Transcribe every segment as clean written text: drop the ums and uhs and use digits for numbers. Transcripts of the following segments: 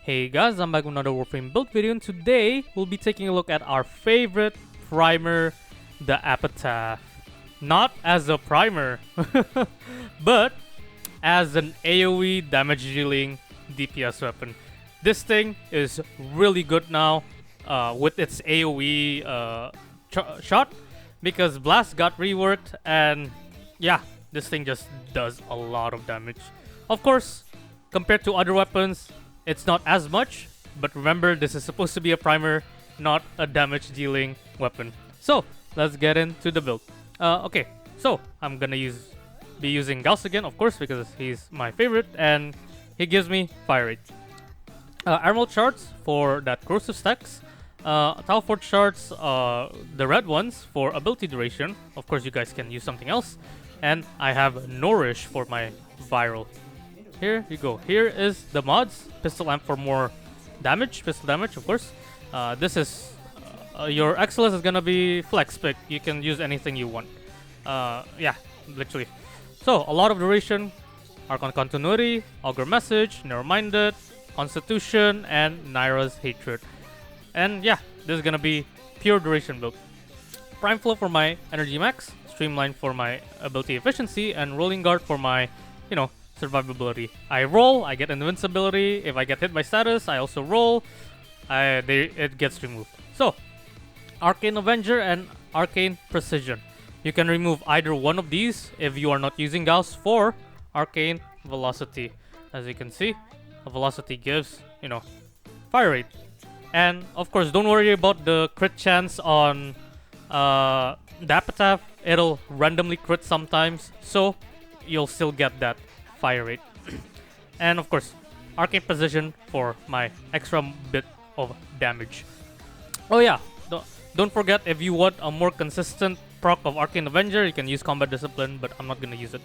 Hey guys, I'm back with another Warframe build video, and today we'll be taking a look at our favorite primer, the Epitaph. Not as a primer, but as an AoE damage dealing DPS weapon. This thing is really good now with its AoE shot, because Blast got reworked, and yeah, this thing just does a lot of damage. Of course, compared to other weapons, it's not as much, but remember, this is supposed to be a primer, not a damage dealing weapon. So let's get into the build. Okay, so I'm gonna be using Gauss again, of course, because he's my favorite and he gives me fire rate. Emerald shards for that corrosive stacks. Tau Forge shards, the red ones for ability duration. Of course, you guys can use something else. And I have Nourish for my viral. Here you go. Here is the mods. Pistol amp for more damage. Pistol damage, of course. This is your Excellence is gonna be flex pick. You can use anything you want. Yeah, literally. So a lot of duration. Archon Continuity, Augur Message, Narrow-Minded, Constitution, and Naira's Hatred. And yeah, this is gonna be pure duration build. Prime Flow for my energy max. Streamline for my ability efficiency, and Rolling Guard for my, survivability. I roll, I get invincibility. If I get hit by status, I also roll. It gets removed. So, Arcane Avenger and Arcane Precision. You can remove either one of these if you are not using Gauss for Arcane Velocity. As you can see, Velocity gives, fire rate. And of course, don't worry about the crit chance on the Epitaph. It'll randomly crit sometimes, so you'll still get that fire rate. And of course, Arcane Precision for my extra bit of damage. Oh yeah, don't forget, if you want a more consistent proc of Arcane Avenger, you can use Combat Discipline, but I'm not gonna use it.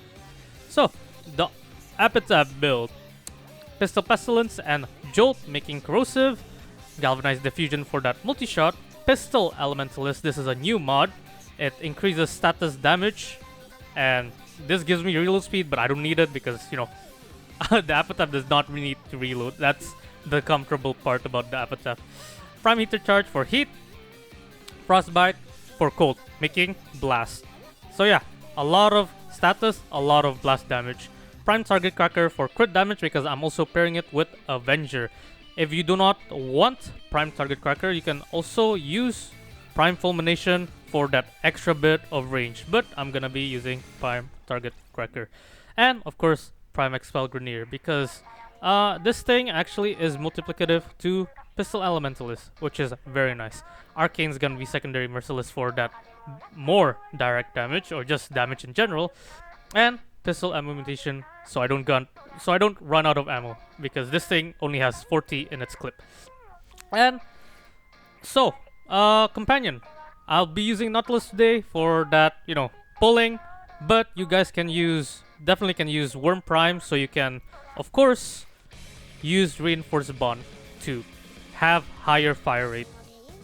So, the Epitaph build. Pistol Pestilence and Jolt, making corrosive. Galvanized Diffusion for that multi-shot. Pistol Elementalist, this is a new mod. It increases status damage, and this gives me reload speed, but I don't need it because, the Epitaph does not need to reload. That's the comfortable part about the Epitaph. Prime Heater Charge for heat. Frostbite for cold, making blast. So yeah, a lot of status, a lot of blast damage. Prime Target Cracker for crit damage, because I'm also pairing it with Avenger. If you do not want Prime Target Cracker, you can also use Prime Fulmination for that extra bit of range, but I'm gonna be using Prime Target Cracker. And of course, Prime Expel Grenadier, because this thing actually is multiplicative to Pistol Elementalist, which is very nice. Arcane's gonna be secondary Merciless for that more direct damage, or just damage in general. And Pistol Ammo Mutation, so I don't run out of ammo, because this thing only has 40 in its clip. And so, companion, I'll be using Nautilus today for that, pulling, but you guys definitely can use Worm Prime, so you can, of course, use Reinforced Bond to have higher fire rate.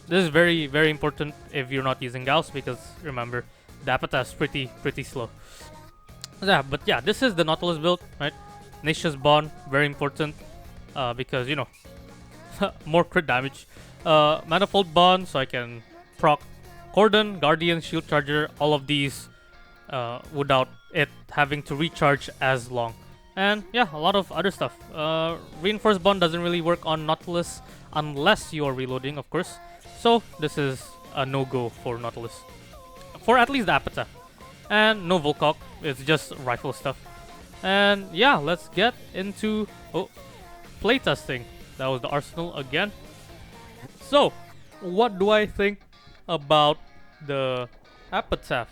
This is very, very important if you're not using Gauss, because remember, the Epitaph is pretty slow. Yeah, but yeah, this is the Nautilus build, right? Nacious Bond, very important, because, more crit damage. Manifold Bond, so I can proc Cordon, Guardian, Shield Charger, all of these without it having to recharge as long. And yeah, a lot of other stuff. Reinforced Bond doesn't really work on Nautilus unless you are reloading, of course. So this is a no-go for Nautilus. For at least the Epitaph. And no Vulklok, it's just rifle stuff. And yeah, let's get into playtesting. That was the arsenal again. So, what do I think about the Epitaph?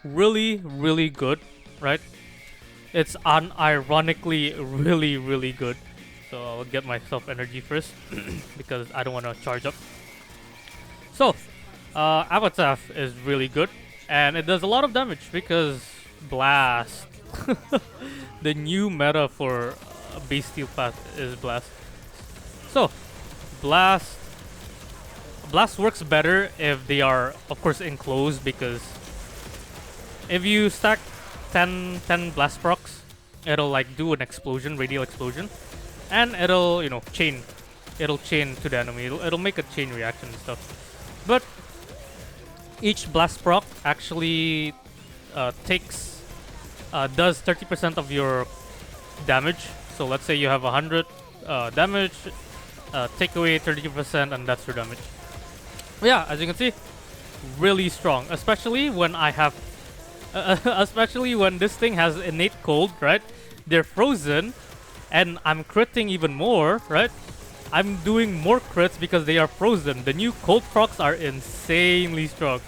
Really, really good, right? It's unironically really, really good. So I'll get myself energy first because I don't want to charge up. So, Epitaph is really good, and it does a lot of damage because Blast. The new meta for base steel path is Blast. So, Blast works better if they are, of course, enclosed, because if you stack 10 blast procs, it'll like do an explosion, radial explosion. and it'll chain. It'll chain to the enemy. It'll make a chain reaction and stuff. But each blast proc actually does 30% of your damage. So let's say you have 100 damage, take away 30%, and that's your damage. But yeah, as you can see, really strong, especially when I have, especially when this thing has innate cold, right? They're frozen, and I'm critting even more, right? I'm doing more crits because they are frozen. The new cold procs are insanely strong.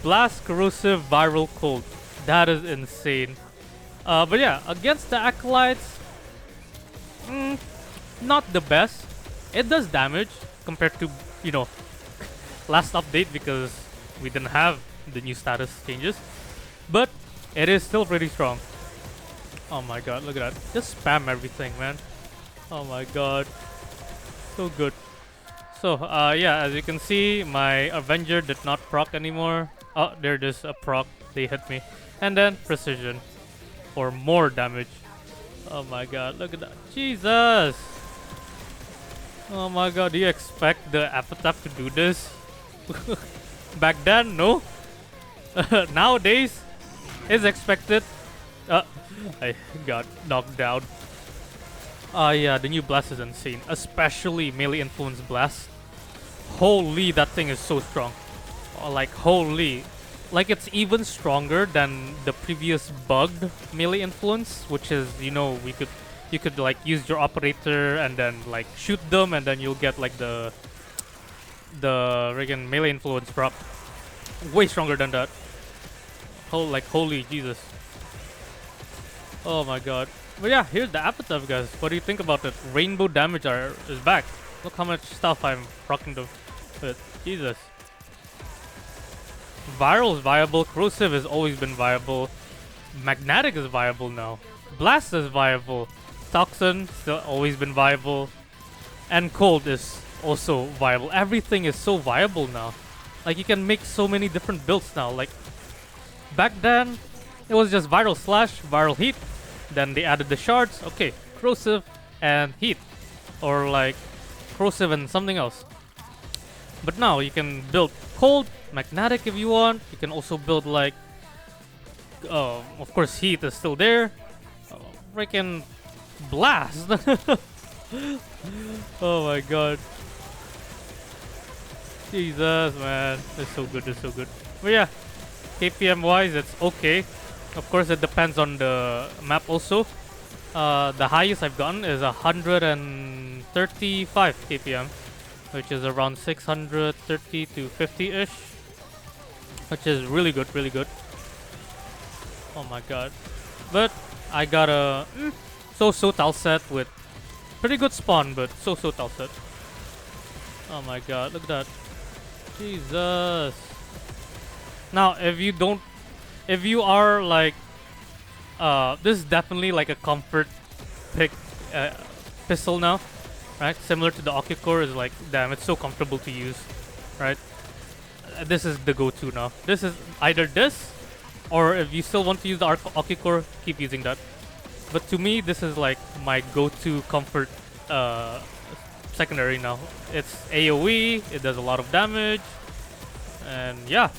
Blast, corrosive, viral, cold. That is insane. But yeah, against the Acolytes, not the best. It does damage compared to, last update because we didn't have the new status changes. But it is still pretty strong. Oh my god, look at that. Just spam everything, man. Oh my god. So good. So, yeah, as you can see, my Avenger did not proc anymore. Oh, there it is, a proc. They hit me. And then precision for more damage. Oh my god, look at that. Jesus! Oh my god, do you expect the Epitaph to do this? Back then, no. Nowadays, it's expected. I got knocked down. Yeah, the new blast is insane. Especially melee influence blast. Holy, that thing is so strong. Like, holy. Like, it's even stronger than the previous bugged melee influence, which is, you could like use your operator and then like shoot them, and then you'll get like the friggin' melee influence prop. Way stronger than that. Holy Jesus. Oh my god. But yeah, here's the Epitaph, guys. What do you think about it? Rainbow damage is back. Look how much stuff I'm rocking with. Jesus. Viral is viable. Corrosive has always been viable. Magnetic is viable now. Blast is viable. Toxin still always been viable. And Cold is also viable. Everything is so viable now. Like, you can make so many different builds now. Like, back then, it was just viral slash, viral heat. Then they added the shards. Okay, corrosive and heat. Or like, corrosive and something else. But now you can build cold, magnetic if you want. You can also build like, of course, heat is still there. Freaking blast. Oh my god. Jesus, man. It's so good, it's so good. But yeah, KPM wise, it's okay. Of course, it depends on the map also. The highest I've gotten is 135 KPM, which is around 630 to 50-ish, which is really good, really good. Oh my god. But I got a so-so tile set with pretty good spawn, but so-so tile set. Oh my god, look at that. Jesus. Now, if you are like, this is definitely like a comfort pick pistol now, right? Similar to the Ocucore, is like, damn, it's so comfortable to use, right? This is the go-to now. This is either this, or if you still want to use the Ocucore, keep using that. But to me, this is like my go-to comfort secondary now. It's AoE, it does a lot of damage, and yeah,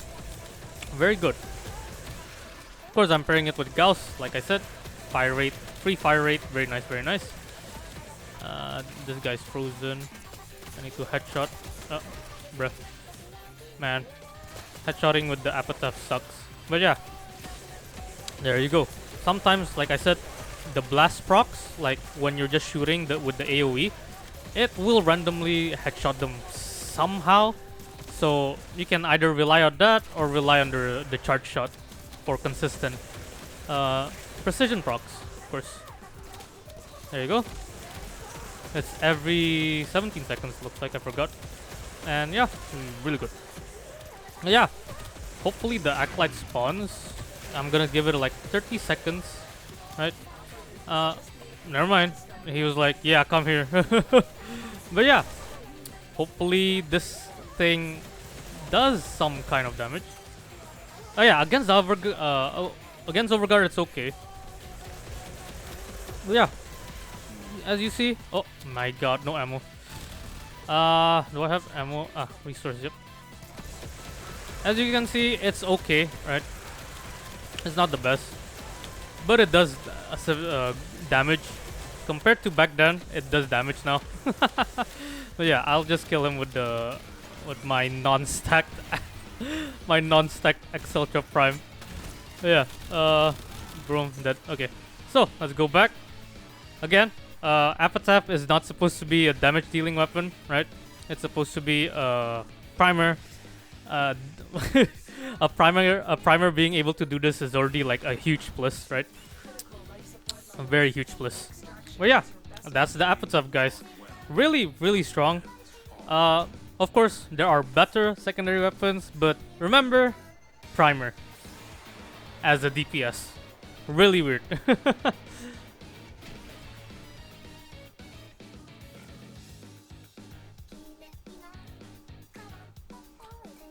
very good. Of course, I'm pairing it with Gauss, like I said. Fire rate, free fire rate, very nice, very nice. This guy's frozen. I need to headshot. Oh, bruh. Man, headshotting with the Epitaph sucks. But yeah, there you go. Sometimes, like I said, the blast procs, like when you're just shooting with the AoE, it will randomly headshot them somehow. So you can either rely on that or rely on the charge shot for consistent precision procs, of course. There you go. It's every 17 seconds, looks like. I forgot. And yeah, really good. Yeah, hopefully the Acolyte spawns. I'm gonna give it like 30 seconds, right? Never mind. He was like, yeah, come here. But yeah, hopefully this thing does some kind of damage. Oh yeah, against Overguard it's okay. But yeah, as you see. Oh my god, no ammo. Do I have ammo? Resource, yep. As you can see, it's okay, right? It's not the best, but it does damage. Compared to back then, it does damage now. But yeah, I'll just kill him with my non-stacked my non-stacked Exceltra Prime. But yeah, boom, dead. Okay, so let's go back again. Epitaph is not supposed to be a damage dealing weapon, right? It's supposed to be a primer. A primer being able to do this is already like a huge plus, right? A very huge plus. But yeah, that's the Epitaph, guys. Really, really strong. Of course, there are better secondary weapons, but remember, primer as a DPS. Really weird.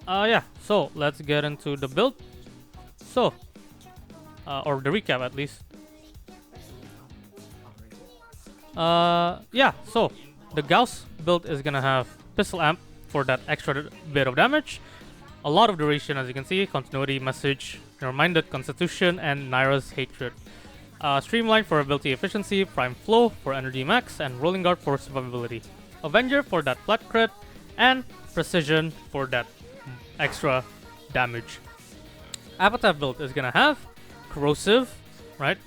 Yeah, so let's get into the build. So, or the recap at least. Yeah, so the Gauss build is gonna have pistol amp for that extra bit of damage, a lot of duration as you can see, continuity, message, reminded, constitution, and Naira's hatred. Streamline for ability efficiency, prime flow for energy max, and rolling guard for survivability. Avenger for that flat crit, and precision for that extra damage. Epitaph build is gonna have corrosive, right?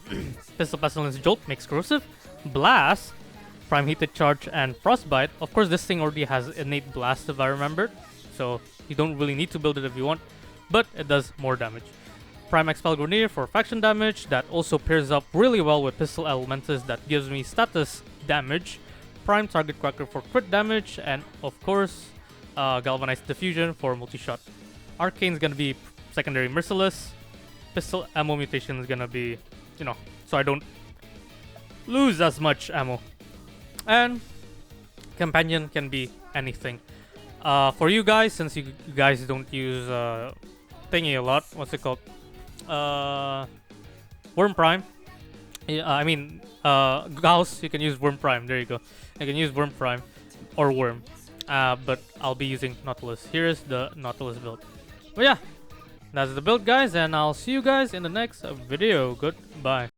Pistol pestilence jolt makes corrosive, blast, prime heated charge, and frostbite. Of course, this thing already has innate blast if I remember, so you don't really need to build it if you want, but it does more damage. Prime expel grenadier for faction damage that also pairs up really well with pistol elementus that gives me status damage. Prime target cracker for crit damage, and of course galvanized diffusion for multi-shot. Arcane's gonna be secondary merciless. Pistol ammo mutation is gonna be, so I don't lose as much ammo. And companion can be anything. For you guys, since you guys don't use thingy a lot, what's it called? Worm Prime. Yeah, I mean Gauss, you can use Worm Prime. There you go. You can use Worm Prime or Worm. But I'll be using Nautilus. Here's the Nautilus build. But yeah, that's the build, guys, and I'll see you guys in the next video. Goodbye.